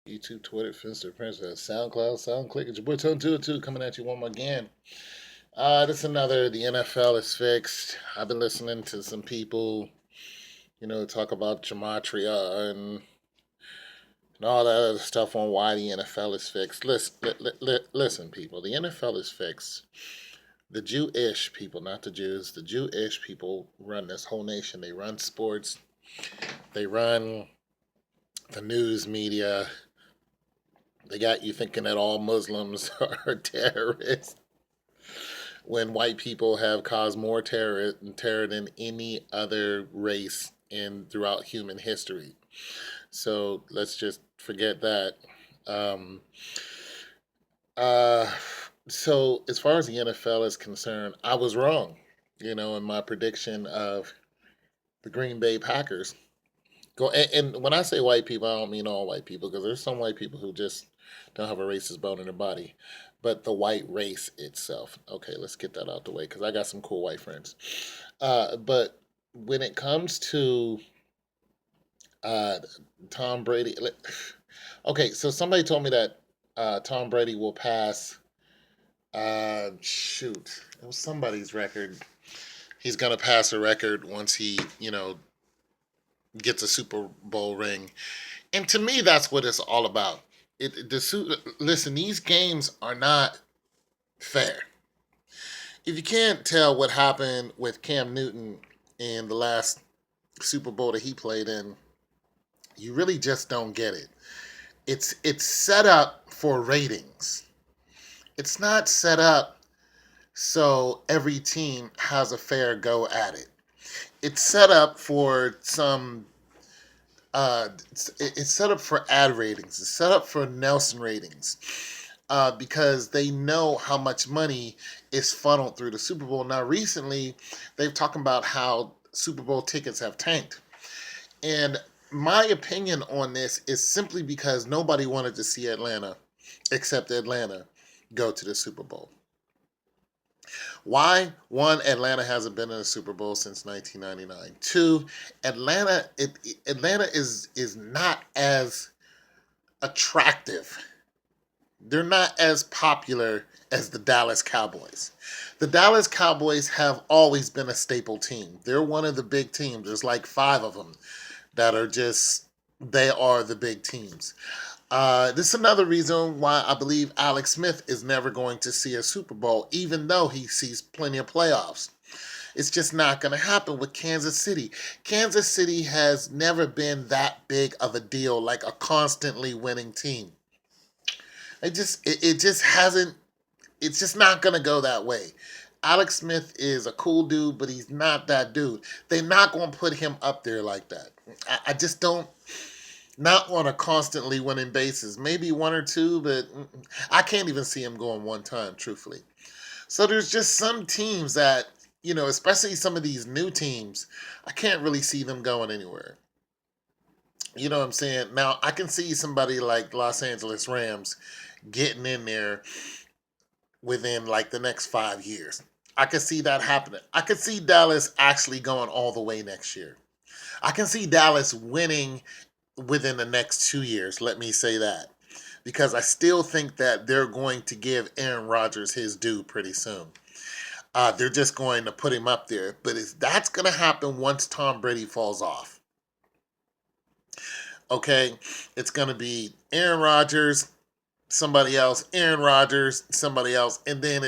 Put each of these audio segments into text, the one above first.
YouTube, Twitter, Finster, Princess, SoundCloud, SoundClick. It's your boy Tone 202 coming at you one more again. This is another The NFL is Fixed. I've been listening to some people, talk about gematria and all that other stuff on why the NFL is fixed. Listen, people, the NFL is fixed. The Jewish people, not the Jews, the Jewish people run this whole nation. They run sports, they run the news media. They got you thinking that all Muslims are terrorists when white people have caused more terror than any other race in throughout human history. So let's just forget that. Um, uh, so as far as the NFL is concerned, I was wrong, in my prediction of the Green Bay Packers. And when I say white people, I don't mean all white people because there's some white people who just don't have a racist bone in their body, but the white race itself. Okay, let's get that out the way because I got some cool white friends. But when it comes to uh, Tom Brady, okay, so somebody told me that Tom Brady will pass. Shoot, it was somebody's record. He's gonna pass a record once he, gets a Super Bowl ring. And to me, that's what it's all about. Listen, these games are not fair. If you can't tell what happened with Cam Newton in the last Super Bowl that he played in, you really just don't get it. It's set up for ratings. It's not set up so every team has a fair go at it. It's set up for some it's set up for ad ratings. It's set up for Nelson ratings because they know how much money is funneled through the Super Bowl. Now, recently, they've talked about how Super Bowl tickets have tanked. And my opinion on this is simply because nobody wanted to see Atlanta, except Atlanta, go to the Super Bowl. Why? One, Atlanta hasn't been in a Super Bowl since 1999. Two, Atlanta is not as attractive. They're not as popular as the Dallas Cowboys. The Dallas Cowboys have always been a staple team. They're one of the big teams. There's like five of them that are just, they are the big teams. This is another reason why I believe Alex Smith is never going to see a Super Bowl, even though he sees plenty of playoffs. It's just not going to happen with Kansas City. Kansas City has never been that big of a deal, like a constantly winning team. It just hasn't. It's just not gonna go that way. Alex Smith is a cool dude, but he's not that dude. They're not gonna put him up there like that. I just don't. Not on a constantly winning basis. Maybe one or two, but I can't even see him going one time, truthfully. So there's just some teams that, especially some of these new teams, I can't really see them going anywhere. You know what I'm saying? Now, I can see somebody like Los Angeles Rams getting in there within like the next 5 years. I can see that happening. I can see Dallas actually going all the way next year. I can see Dallas winning within the next 2 years. Let me say that. Because I still think that they're going to give Aaron Rodgers his due pretty soon. They're just going to put him up there. But that's going to happen once Tom Brady falls off. Okay? It's going to be Aaron Rodgers, somebody else, Aaron Rodgers, somebody else, and then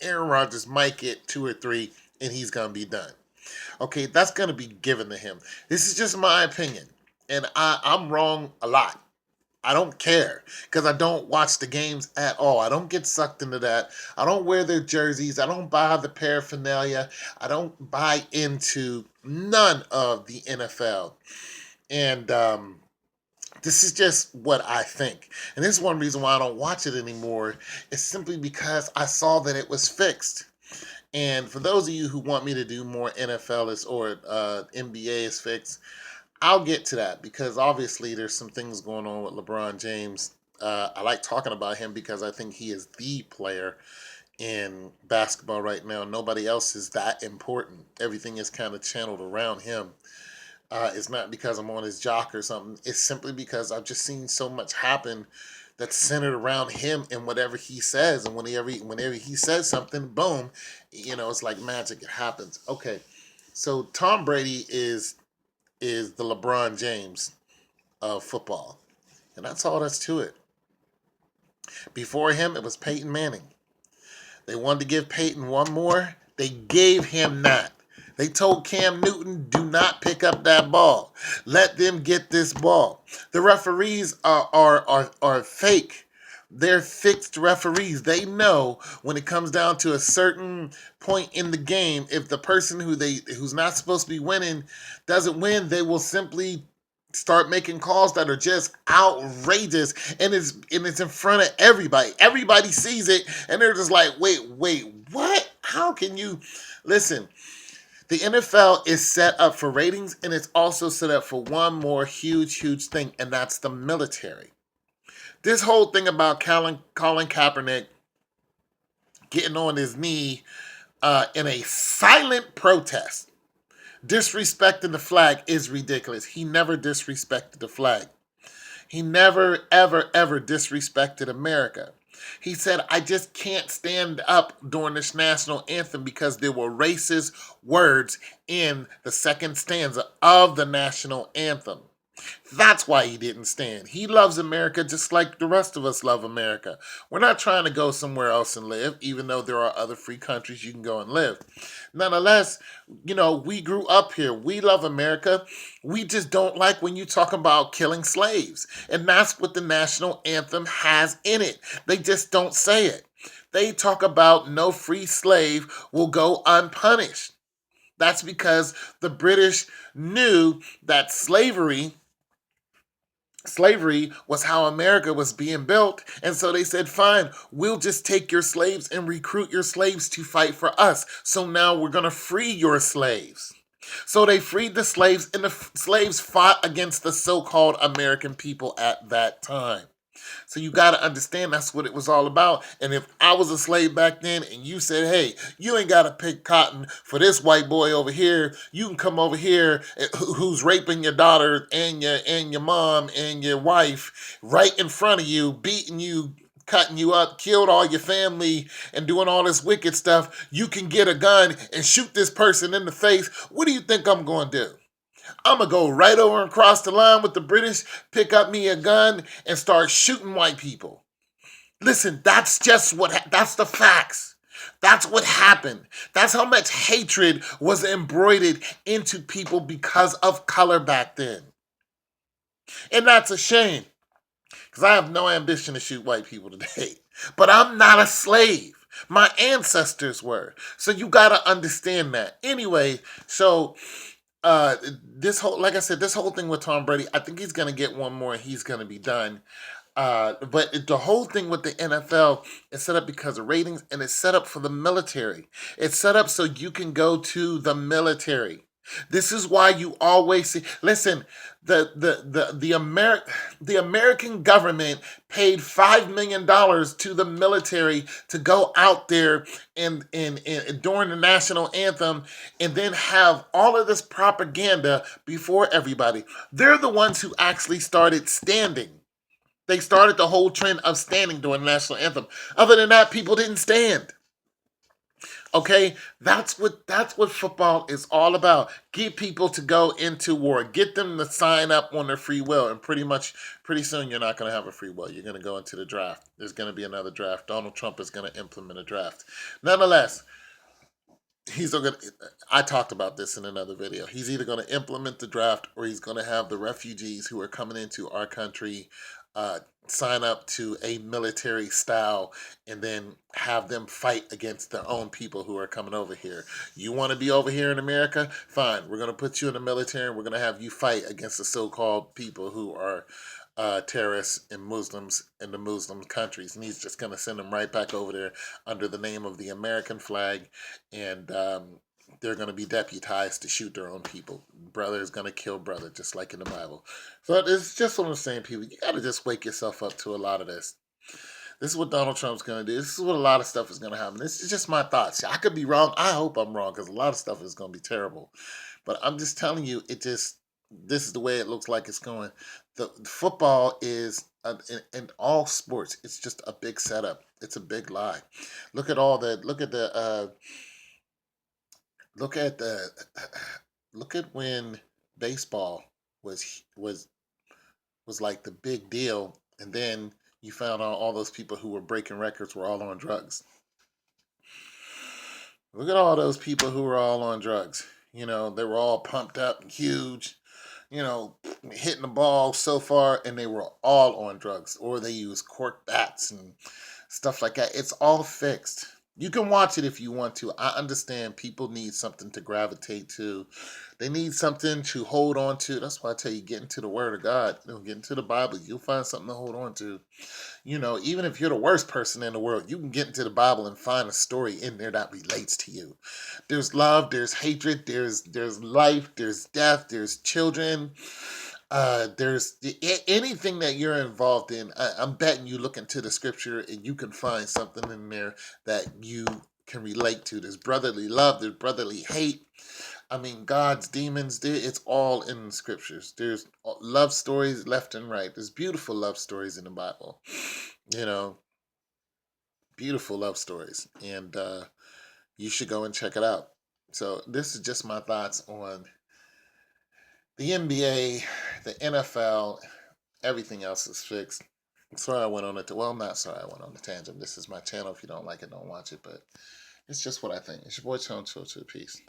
Aaron Rodgers might get two or three, and he's gonna be done. Okay, that's gonna be given to him. This is just my opinion, and I'm wrong a lot. I don't care because I don't watch the games at all. I don't get sucked into that. I don't wear their jerseys. I don't buy the paraphernalia. I don't buy into none of the NFL. And this is just what I think. And this is one reason why I don't watch it anymore. Is simply because I saw that it was fixed. And for those of you who want me to do more NFL is or NBA is fixed, I'll get to that because obviously there's some things going on with LeBron James. I like talking about him because I think he is the player in basketball right now. Nobody else is that important. Everything is kind of channeled around him. It's not because I'm on his jock or something. It's simply because I've just seen so much happen that's centered around him and whatever he says. And whenever he says something, boom, it's like magic. It happens. Okay, so Tom Brady is the LeBron James of football, and that's all that's to it. Before him, it was Peyton Manning. They wanted to give Peyton one more. They gave him that. They told Cam Newton, do not pick up that ball. Let them get this ball. The referees are fake. They're fixed referees. They know when it comes down to a certain point in the game, if the person who's not supposed to be winning doesn't win, they will simply start making calls that are just outrageous, and it's in front of everybody. Everybody sees it, and they're just like, wait, what? How can you listen? The NFL is set up for ratings, and it's also set up for one more huge thing, and that's the military. This whole thing about Colin Kaepernick getting on his knee in a silent protest, disrespecting the flag, is ridiculous. He never disrespected the flag. He never, ever disrespected America. He said, I just can't stand up during this national anthem because there were racist words in the second stanza of the national anthem. That's why he didn't stand. He loves America just like the rest of us love America. We're not trying to go somewhere else and live, even though there are other free countries you can go and live. Nonetheless, we grew up here. We love America. We just don't like when you talk about killing slaves. And that's what the national anthem has in it. They just don't say it. They talk about no free slave will go unpunished. That's because the British knew that slavery was how America was being built. And so they said, fine, we'll just take your slaves and recruit your slaves to fight for us. So now we're going to free your slaves. So they freed the slaves, and the slaves fought against the so-called American people at that time. So you got to understand that's what it was all about. And if I was a slave back then and you said, hey, you ain't got to pick cotton for this white boy over here, you can come over here who's raping your daughter and your mom and your wife right in front of you, beating you, cutting you up, killed all your family, and doing all this wicked stuff, you can get a gun and shoot this person in the face. What do you think I'm going to do? I'm going to go right over and cross the line with the British, pick up me a gun, and start shooting white people. Listen, that's the facts. That's what happened. That's how much hatred was embroidered into people because of color back then. And that's a shame, because I have no ambition to shoot white people today. But I'm not a slave. My ancestors were. So you got to understand that. Anyway, so this whole thing with Tom Brady, I think he's gonna get one more and he's gonna be done. But the whole thing with the NFL is set up because of ratings, and it's set up for the military. It's set up so you can go to the military. This is why you always see. Listen, the American government paid $5 million to the military to go out there and during the national anthem, and then have all of this propaganda before everybody. They're the ones who actually started standing. They started the whole trend of standing during the national anthem. Other than that, people didn't stand. Okay, that's what football is all about. Get people to go into war. Get them to sign up on their free will. And pretty soon you're not going to have a free will. You're going to go into the draft. There's going to be another draft. Donald Trump is going to implement a draft. Nonetheless, I talked about this in another video. He's either going to implement the draft, or he's going to have the refugees who are coming into our country sign up to a military style, and then have them fight against their own people who are coming over here. You want to be over here in America? Fine. We're going to put you in the military, and we're going to have you fight against the so-called people who are terrorists and Muslims in the Muslim countries. And he's just going to send them right back over there under the name of the American flag, and they're going to be deputized to shoot their own people. Brother is going to kill brother, just like in the Bible. So it's just what I'm saying, people. You got to just wake yourself up to a lot of this. This is what Donald Trump's going to do. This is what a lot of stuff is going to happen. This is just my thoughts. I could be wrong. I hope I'm wrong, because a lot of stuff is going to be terrible. But I'm just telling you, this is the way it looks like it's going. The football is in all sports. It's just a big setup. It's a big lie. Look at all the look at the look at when baseball was was like the big deal, and then you found out all those people who were breaking records were all on drugs. Look at all those people who were all on drugs. You know, they were all pumped up and huge, you know, hitting the ball so far, and they were all on drugs, or they used cork bats and stuff like that. It's all fixed. You can watch it if you want to. I understand people need something to gravitate to. They need something to hold on to. That's why I tell you, get into the Word of God. You know, get into the Bible. You'll find something to hold on to. You know, even if you're the worst person in the world, you can get into the Bible and find a story in there that relates to you. There's love, there's hatred, there's life, there's death, there's children, there's anything that you're involved in. I'm betting you look into the scripture and you can find something in there that you can relate to. There's brotherly love, there's brotherly hate. I mean, God's demons, it's all in the scriptures. There's love stories left and right. There's beautiful love stories in the Bible. You know, beautiful love stories. And you should go and check it out. So, this is just my thoughts on the NBA, the NFL. Everything else is fixed. I'm sorry I went on it. Well, I'm not sorry I went on the tangent. This is my channel. If you don't like it, don't watch it. But it's just what I think. It's your boy Chon Cho. Peace.